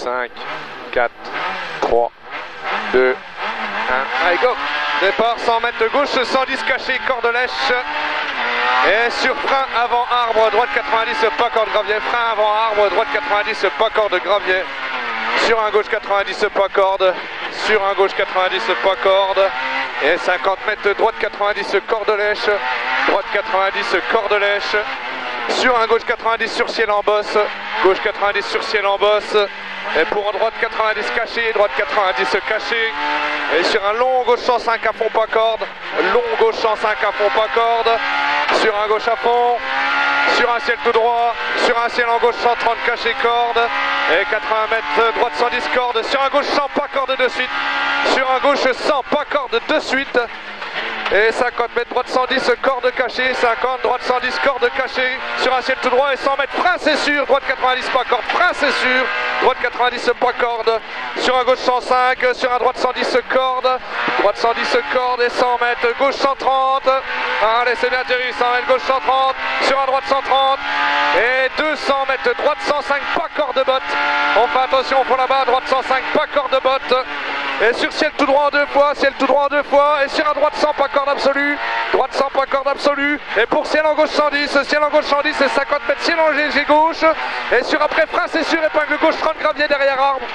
5, 4, 3, 2, 1, allez go. Départ 100 mètres de gauche, 110 caché, corde lèche. Et sur frein avant arbre, droite 90, pas corde gravier. Frein avant arbre, droite 90, pas corde gravier. Sur un gauche 90, pas corde. Sur un gauche 90, pas corde. Et 50 mètres, droite 90, corde lèche. Droite 90, corde lèche. Sur un gauche 90 sur ciel en bosse. Gauche 90 sur ciel en bosse. Et pour un droite 90 caché, droite 90 caché. Et sur un long gauche 105 à fond pas corde. Long gauche 105 à fond pas corde. Sur un gauche à fond. Sur un ciel tout droit. Sur un ciel en gauche 130 caché corde. Et 80 mètres droite 110 corde. Sur un gauche 100 pas corde de suite. Sur un gauche 100 pas corde de suite. Et 50 mètres droite 110 corde cachée, 50 droite 110 corde cachée, sur un ciel tout droit et 100 mètres frein c'est sûr, droite 90 pas corde, frein c'est sûr, droite 90 pas corde, sur un gauche 105, sur un droite 110 corde, droite 110 corde et 100 mètres gauche 130, allez c'est bien Thierry, 100 mètres gauche 130, sur un droite 130 et 200 mètres droite 105 pas corde botte, on fait attention au fond là-bas, droite 105 pas corde botte. Et sur ciel tout droit en deux fois, ciel tout droit en deux fois, et sur un droite 100 pas corde absolue, droite 100 pas corde absolue, et pour ciel en gauche 110, ciel en gauche 110 et 50 mètres ciel en léger gauche, et sur après frein c'est sûr, épingle gauche 30 gravier derrière arbre.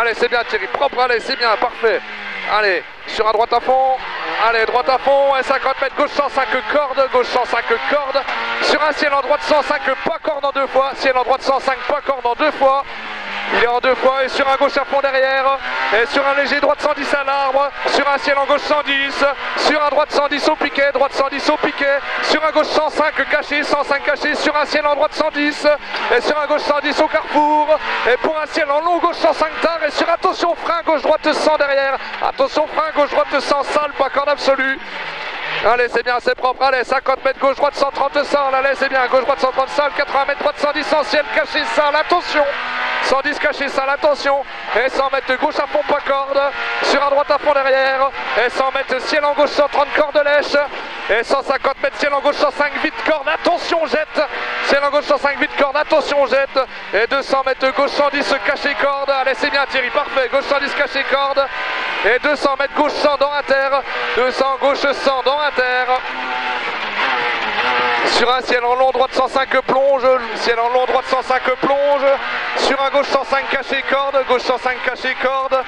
Allez c'est bien Thierry, propre, allez c'est bien, parfait. Allez, sur un droite à fond, allez droite à fond, et 50 mètres gauche 105 corde, gauche 105 corde, sur un ciel en droite 105 pas corde en deux fois, ciel en droite 105 pas corde en deux fois. Il est en deux fois et sur un gauche à fond derrière. Et sur un léger droite 110 à l'arbre. Sur un ciel en gauche 110. Sur un droite 110 au piquet. Droite 110 au piquet. Sur un gauche 105 caché. 105 caché. Sur un ciel en droite 110. Et sur un gauche 110 au carrefour. Et pour un ciel en long gauche 105 tard. Et sur attention frein gauche droite 100 derrière. Attention frein gauche droite 100 sale. Pas corde absolue. Allez c'est bien, c'est propre, allez 50 mètres gauche droite 130 sale, allez c'est bien, gauche droite 130 sale, 80 mètres droite 110 en ciel caché sale, attention, 110 caché sale, attention, et 100 mètres de gauche à fond pas corde, sur un droite à fond derrière, et 100 mètres ciel en gauche 130 corde lèche, et 150 mètres ciel en gauche 105 vite corde, attention jette, ciel en gauche 105 vite corde, attention jette, et 200 mètres de gauche 110 caché corde, allez c'est bien Thierry, parfait, gauche 110 caché corde, et 200 mètres gauche 100 dans un terre, 200 gauche 100 dans un terre. Sur un ciel en long droite 105 plonge, ciel en long droite 105 plonge, sur un gauche 105 caché corde, gauche 105 caché corde,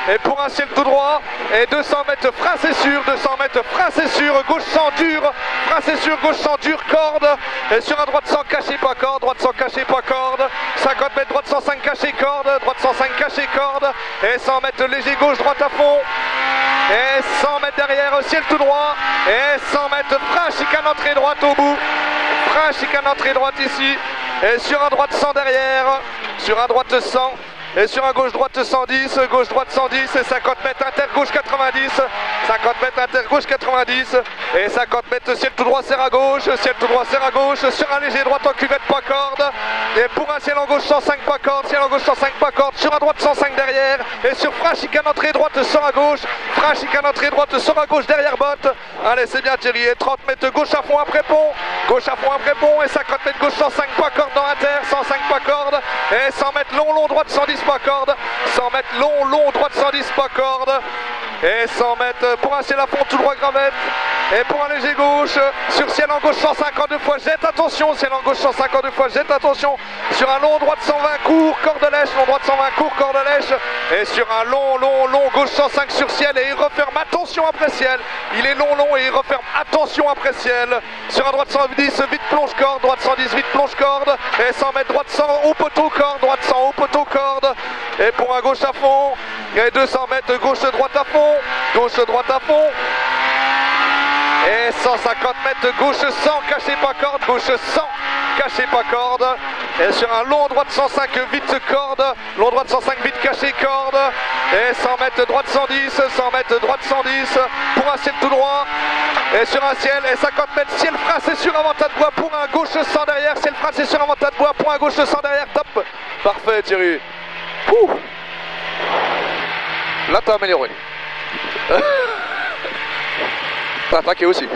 et pour un ciel tout droit, et 200 mètres frein c'est sûr, 200 mètres frein c'est sûr, gauche 100 dur, frein c'est sûr, gauche 100 dur corde, et sur un droite 100 caché pas corde, droite 100 caché pas corde, 50 mètres droite 105 caché corde, droite 105 caché corde, et 100 mètres léger gauche droite à fond, et 100 mètres derrière ciel tout droit, et 100 mètres frein chicane entrée droite au bout, frein chicane entrée droite ici, et sur un droite 100 derrière, sur un droite 100, et sur un gauche droite 110, gauche droite 110, et 50 mètres inter gauche 90, 50 mètres inter gauche 90, et 50 mètres ciel tout droit serre à gauche, ciel tout droit serre à gauche, sur un léger droite en cuvette pas corde, et pour un ciel en gauche 105 pas corde, ciel en gauche 105 pas corde, sur un droite 105 derrière, et sur frein chicane entrée droite sort à gauche, frein chicane entrée droite sort à gauche derrière botte, allez c'est bien Thierry, et 30 mètres gauche à fond après pont, gauche à fond après pont, et 50 mètres gauche 105 pas corde dans inter, 105 pas corde, et 100 mètres long droite 110 pas corde, 100 mètres long droite 110 pas corde, et 100 mètres pour un ciel à fond tout droit gravette, et pour un léger gauche, sur ciel en gauche 150 deux fois, jette attention, ciel en gauche 150 deux fois, jette attention, sur un long droite 120 court, corde lèche, long droite 120 court, corde lèche, et sur un long gauche 105 sur ciel, et il referme, attention après ciel, il est long et il referme, attention après ciel, sur un droite 110 vite plonge corde, droite 110 vite plonge corde, et 100 mètres droite 100 haut poteau corde, droite 100 haut poteau corde, et pour un gauche à fond, et 200 mètres gauche droite à fond, gauche droite à fond, et 150 mètres gauche 100 caché pas corde, gauche 100 caché pas corde, et sur un long droite 105 vite corde, long droite 105 vite caché corde, et 100 mètres droite 110, 100 mètres droite 110 pour un ciel tout droit, et sur un ciel, et 50 mètres ciel frein c'est sur avant tas de bois pour un gauche 100 derrière, ciel frein c'est sur avant tas de bois pour un gauche 100 derrière, top, parfait Thierry. Ouh. Là t'as amélioré. T'as attaqué aussi.